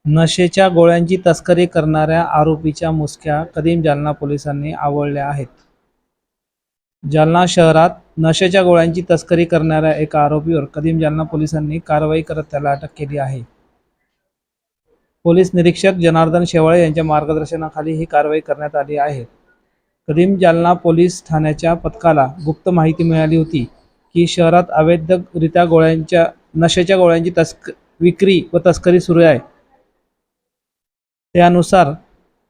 नशेच्या गोळ्यांची तस्करी करणाऱ्या आरोपीच्या मुसक्या कदीम जालना पोलिसांनी आवळल्या आहेत. जालना शहरात नशेच्या गोळ्यांची तस्करी करणाऱ्या एका आरोपीवर कदीम जालना पोलिसांनी कारवाई करत त्याला अटक केली आहे. पोलीस निरीक्षक जनार्दन शेवाळे यांच्या मार्गदर्शनाखाली ही कारवाई करण्यात आली आहे. कदीम जालना पोलीस ठाण्याच्या पथकाला गुप्त माहिती मिळाली होती की शहरात अवैधरित्या नशेच्या गोळ्यांची विक्री व तस्करी सुरू आहे. त्यानुसार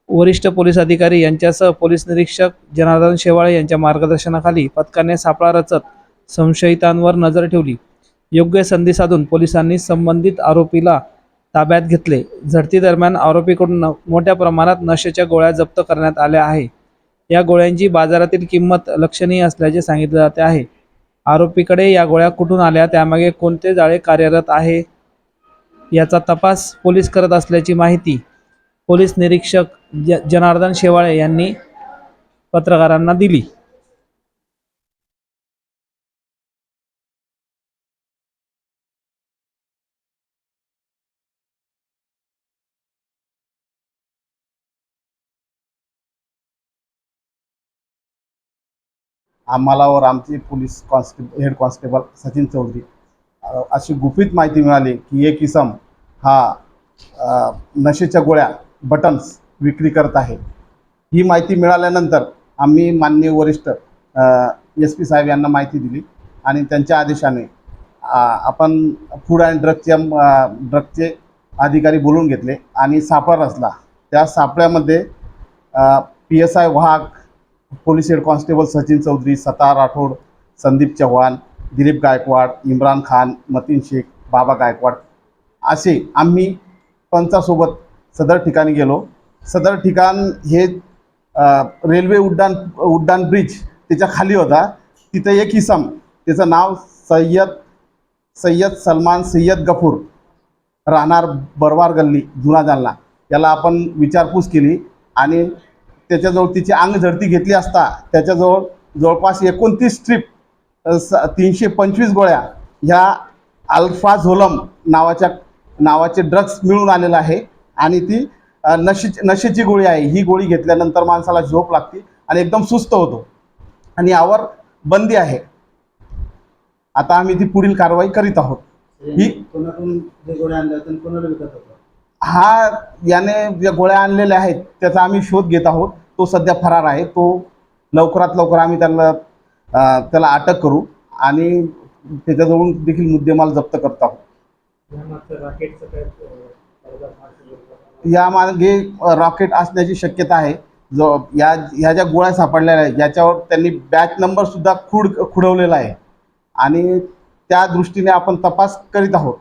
वरिष्ठ पोलीस अधिकारी यांच्यासह पोलीस निरीक्षक जनार्दन शेवाळे यांच्या मार्गदर्शनाखाली पथकाने सापळा रचत संशयितांवर नजर ठेवली. योग्य संधी साधून पोलिसांनी संबंधित आरोपीला ताब्यात घेतले. झडतीदरम्यान आरोपीकडून मोठ्या प्रमाणात नशेच्या गोळ्या जप्त करण्यात आल्या आहे. या गोळ्यांची बाजारातील किंमत लक्षणीय असल्याचे सांगितले जाते आहे. आरोपीकडे या गोळ्या कुठून आल्या, त्यामागे कोणते जाळे कार्यरत आहे याचा तपास पोलीस करत असल्याची माहिती पोलीस निरीक्षक जनार्दन शेवाळे यांनी पत्रकारांना दिली. आम्हाला और आमचे police head constable Sachin Chaudhari अशी गुपित माहिती मिळाली की एक इसम हा नशेच्या गोळ्या बटन्स विक्री करत आहे. ही माहिती मिळाल्यानंतर आम्ही माननीय वरिष्ठ SP साहेब यांना माहिती दिली आणि त्यांच्या आदेशाने आपण फूड अँड ड्रगचे अधिकारी बोलून घेतले आणि सापळा रचला. त्या सापळ्यामध्ये PSI वाहक, police head constable Sachin Chaudhari, Sattar Rathod, Sandeep Chavan, Dilip Gaikwad, Imran Khan, Mateen Shaikh, Baba Gaikwad असे आम्ही पंचासोबत सदर ठिकाणी गेलो. सदर ठिकाण हे रेल्वे उड्डाण ब्रिज त्याच्या खाली होता. तिथं एक इसम, त्याचं नाव सय्यद सलमान सय्यद गफूर, राहणार बरवार गल्ली, जुना जालना, याला आपण विचारपूस केली आणि त्याच्याजवळ तिची अंग झडती घेतली असता त्याच्याजवळ जवळपास 29 स्ट्रीप 325 गोळ्या ह्या अल्फाझोलम नावाचे ड्रग्स मिळून आलेलं आहे. आणि ती नशेची गोळी आहे. ही गोळी घेतल्यानंतर माणसाला झोप लागते आणि एकदम सुस्त होतो आणि यावर बंदी आहे. आता आम्ही ती पुढील कारवाई करीत आहोत. ही कोणाकडून जे गोळ्या आणल्या होत्या कोणाला विकत होता? याने ज्या गोळ्या आणलेल्या आहेत त्याचा आम्ही शोध घेत आहोत. तो सध्या फरार आहे. तो लवकरात लवकर आम्ही त्याला अटक करू आणि त्याच्याजवळून देखील मुद्देमाल जप्त करत आहोत. यामागे रॉकेट असण्याची शक्यता आहे. ह्या ज्या गोळ्या सापडलेल्या आहेत याच्यावर त्यांनी बॅच नंबर सुद्धा खुडवलेला आहे आणि त्या दृष्टीने आपण तपास करीत आहोत.